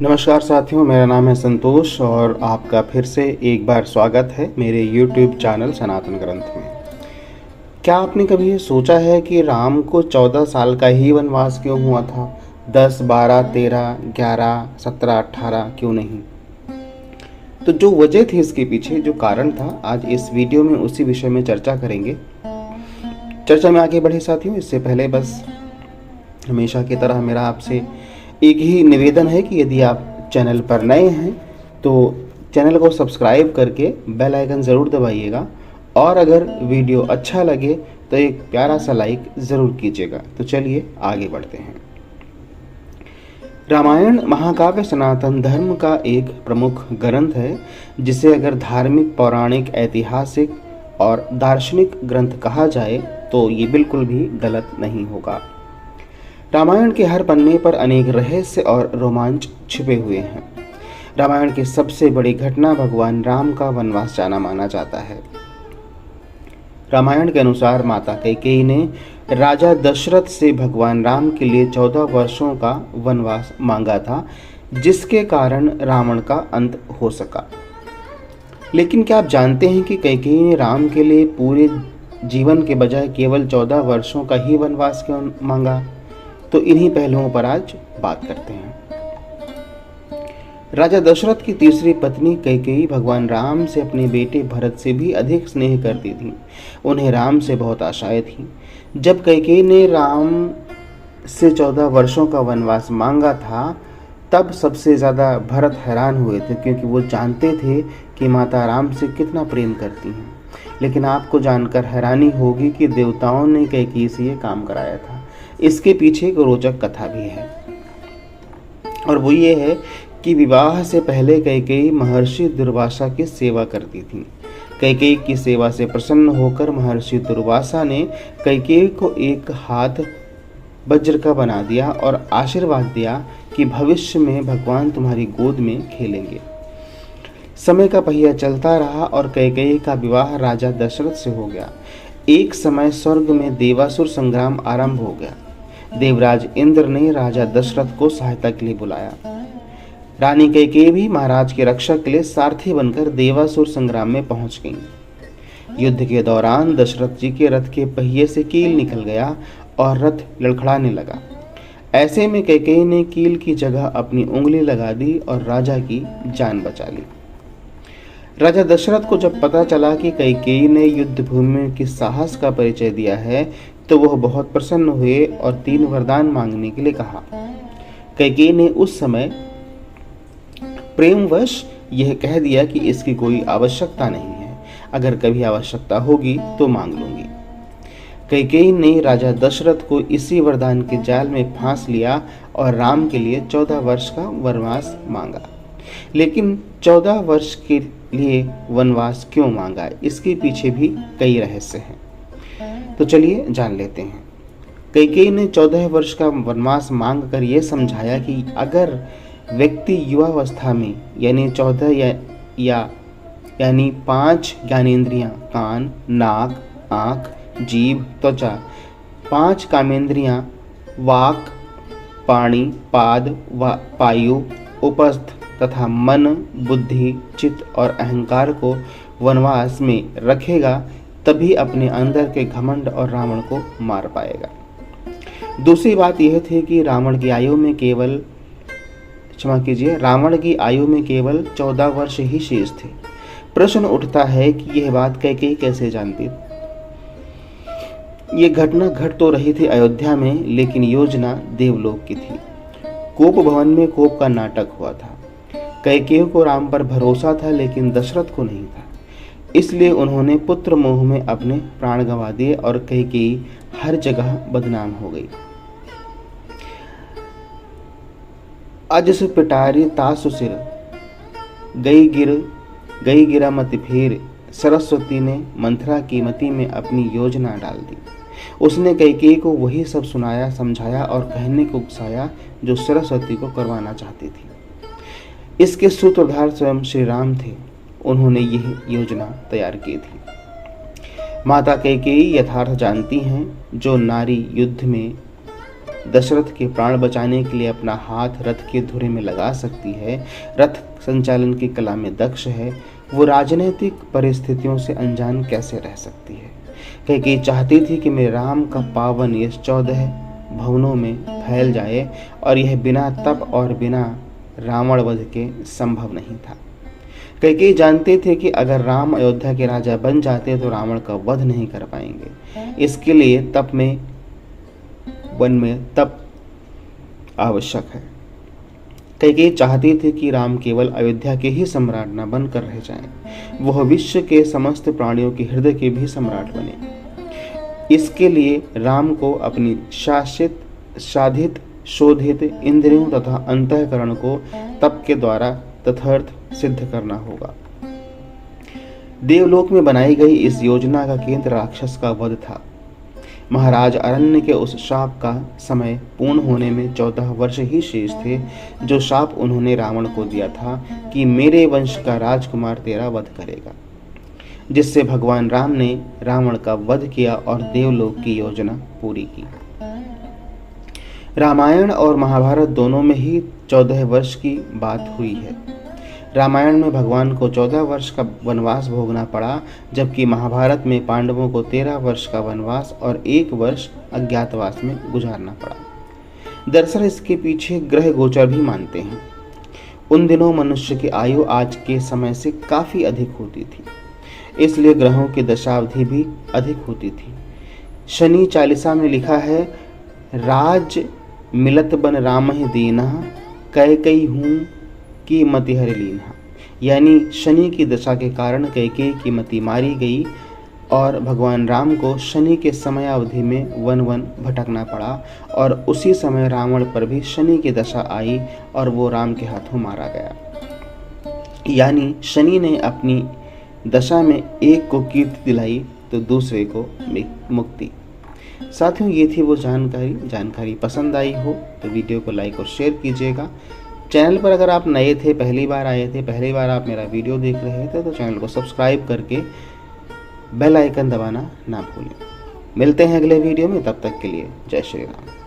नमस्कार साथियों, मेरा नाम है संतोष और आपका फिर से एक बार स्वागत है मेरे YouTube चैनल सनातन ग्रंथ में। क्या आपने कभी ये सोचा है कि राम को 14 साल का ही वनवास क्यों हुआ था? 10, 12, 13, 11, 17, 18 क्यों नहीं? तो जो वजह थी इसके पीछे, जो कारण था, आज इस वीडियो में उसी विषय में चर्चा करेंगे। चर्चा में आगे बढ़े साथियों, इससे पहले बस हमेशा की तरह मेरा आपसे एक ही निवेदन है कि यदि आप चैनल पर नए हैं तो चैनल को सब्सक्राइब करके बेल आइकन ज़रूर दबाइएगा और अगर वीडियो अच्छा लगे तो एक प्यारा सा लाइक ज़रूर कीजिएगा। तो चलिए आगे बढ़ते हैं। रामायण महाकाव्य सनातन धर्म का एक प्रमुख ग्रंथ है, जिसे अगर धार्मिक, पौराणिक, ऐतिहासिक और दार्शनिक ग्रंथ कहा जाए तो ये बिल्कुल भी गलत नहीं होगा। रामायण के हर पन्ने पर अनेक रहस्य और रोमांच छिपे हुए हैं। रामायण की सबसे बड़ी घटना भगवान राम का वनवास जाना माना जाता है। रामायण के अनुसार माता कैकेयी ने राजा दशरथ से भगवान राम के लिए 14 वर्षों का वनवास मांगा था, जिसके कारण रावण का अंत हो सका। लेकिन क्या आप जानते हैं कि कैकेयी ने राम के लिए पूरे जीवन के बजाय केवल 14 वर्षों का ही वनवास क्यों मांगा? तो इन्हीं पहलुओं पर आज बात करते हैं। राजा दशरथ की तीसरी पत्नी कैकेयी भगवान राम से अपने बेटे भरत से भी अधिक स्नेह करती थी। उन्हें राम से बहुत आशाएं थीं। जब कैकेयी ने राम से 14 वर्षों का वनवास मांगा था, तब सबसे ज़्यादा भरत हैरान हुए थे, क्योंकि वो जानते थे कि माता राम से कितना प्रेम करती हैं। लेकिन आपको जानकर हैरानी होगी कि देवताओं ने कैकेयी से ये काम कराया था। इसके पीछे एक रोचक कथा भी है, और वो ये है कि विवाह से पहले कैकेयी महर्षि दुर्वासा की सेवा करती थी। कैकेयी की सेवा से प्रसन्न होकर महर्षि दुर्वासा ने कैकेयी को एक हाथ वज्र का बना दिया और आशीर्वाद दिया कि भविष्य में भगवान तुम्हारी गोद में खेलेंगे। समय का पहिया चलता रहा और कैकेयी का विवाह राजा दशरथ से हो गया। एक समय स्वर्ग में देवासुर संग्राम आरंभ हो गया। देवराज इंद्र ने राजा दशरथ को सहायता के लिए बुलाया। रानी कैकेयी भी महाराज के रक्षा के लिए सारथी बनकर देवासुर संग्राम में पहुंच गईं। युद्ध के दौरान दशरथ जी के रथ के पहिए से कील निकल गया और रथ लड़खड़ाने लगा। ऐसे में कैकेयी ने कील की जगह अपनी उंगली लगा दी और राजा की जान बचा ली। राजा दशरथ को जब पता चला कि कैकेयी ने युद्ध भूमि में किस साहस का परिचय दिया है, तो वह बहुत प्रसन्न हुए और 3 वरदान मांगने के लिए कहा। कैकेयी ने उस समय प्रेमवश यह कह दिया कि इसकी कोई आवश्यकता नहीं है, अगर कभी आवश्यकता होगी तो मांग लूंगी। कैकेयी ने राजा दशरथ को इसी वरदान के जाल में फांस लिया और राम के लिए 14 वर्ष का वनवास मांगा। लेकिन 14 वर्ष के लिए वनवास क्यों मांगा, इसके पीछे भी कई रहस्य हैं। तो चलिए जान लेते हैं। कैकेयी ने 14 वर्ष का वनवास मांग कर यह समझाया कि अगर व्यक्ति युवावस्था में यानी 14 यानी 5 ज्ञानेंद्रियां, कान, नाक, आँख, जीभ, त्वचा, 5 कामेंद्रियां, वाक, पाणी, पाद, पायु, उपस्थ तथा मन, बुद्धि, चित्त और अहंकार को वनवास में रखेगा, तभी अपने अंदर के घमंड और रावण को मार पाएगा। दूसरी बात यह थी कि रावण की आयु में केवल 14 वर्ष ही शेष थे। प्रश्न उठता है कि यह बात कैकेयी कैसे जानती? ये घटना घट तो रही थी अयोध्या में, लेकिन योजना देवलोक की थी। कोप भवन में कोप का नाटक हुआ था। कैकेयी को राम पर भरोसा था, लेकिन दशरथ को नहीं था। इसलिए उन्होंने पुत्र मोह में अपने प्राण गंवा दिए और कैकेयी हर जगह बदनाम हो गई। अजस पिटारी तासु सिर, गई गिरा मति फेर। सरस्वती ने मंथरा की मति में अपनी योजना डाल दी। उसने कैकेयी को वही सब सुनाया, समझाया और कहने को उकसाया जो सरस्वती को करवाना चाहती थी। इसके सूत्रधार स्वयं श्री राम थे। उन्होंने यह योजना तैयार की थी। माता कैकेयी यथार्थ जानती हैं, जो नारी युद्ध में दशरथ के प्राण बचाने के लिए अपना हाथ रथ के धुरे में लगा सकती है, रथ संचालन की कला में दक्ष है, वो राजनीतिक परिस्थितियों से अनजान कैसे रह सकती है। कैकेयी चाहती थी कि मेरे राम का पावन यश 14 भवनों में फैल जाए और यह बिना तप और बिना रावण वध के संभव नहीं था। कैकेयी जानते थे कि अगर राम अयोध्या के राजा बन जाते तो रावण का वध नहीं कर पाएंगे। इसके लिए वन में तप आवश्यक है। कैकेयी चाहती थी कि राम केवल अयोध्या के ही सम्राट न बनकर रह जाएं, वह विश्व के समस्त प्राणियों के हृदय के भी सम्राट बने। इसके लिए राम को अपनी शासित, साधित, शोधित इंद्रियों तथा अंतःकरण को तप के द्वारा तथार्थ सिद्ध करना होगा। देवलोक में बनाई गई इस योजना का केंद्र राक्षस का वध था। महाराज अरण्य के उस शाप का समय पूर्ण होने में 14 वर्ष ही शेष थे, जो शाप उन्होंने रावण को दिया था कि मेरे वंश का राजकुमार तेरा वध करेगा, जिससे भगवान राम ने रावण का वध किया और देवलोक की योजना पूरी की। रामायण और महाभारत दोनों में ही 14 वर्ष की बात हुई है। रामायण में भगवान को 14 वर्ष का वनवास भोगना पड़ा, जबकि महाभारत में पांडवों को 13 वर्ष का वनवास और 1 वर्ष अज्ञातवास में गुजारना पड़ा। दरअसल इसके पीछे ग्रह गोचर भी मानते हैं। उन दिनों मनुष्य की आयु आज के समय से काफ़ी अधिक होती थी, इसलिए ग्रहों की दशावधि भी अधिक होती थी। शनि चालीसा में लिखा है, राज मिलत बन राम ही दीना, कैकेयी हूँ की मति हरि लीना। यानी शनि की दशा के कारण कैकेयी की मति मारी गई और भगवान राम को शनि के समयावधि में वन भटकना पड़ा, और उसी समय रावण पर भी शनि की दशा आई और वो राम के हाथों मारा गया। यानी शनि ने अपनी दशा में एक को कीर्ति दिलाई तो दूसरे को मुक्ति। साथियों, ये थी वो जानकारी पसंद आई हो तो वीडियो को लाइक और शेयर कीजिएगा। चैनल पर अगर आप नए थे, पहली बार आए थे, पहली बार आप मेरा वीडियो देख रहे थे, तो चैनल को सब्सक्राइब करके बेल आइकन दबाना ना भूलें। मिलते हैं अगले वीडियो में, तब तक के लिए जय श्री राम।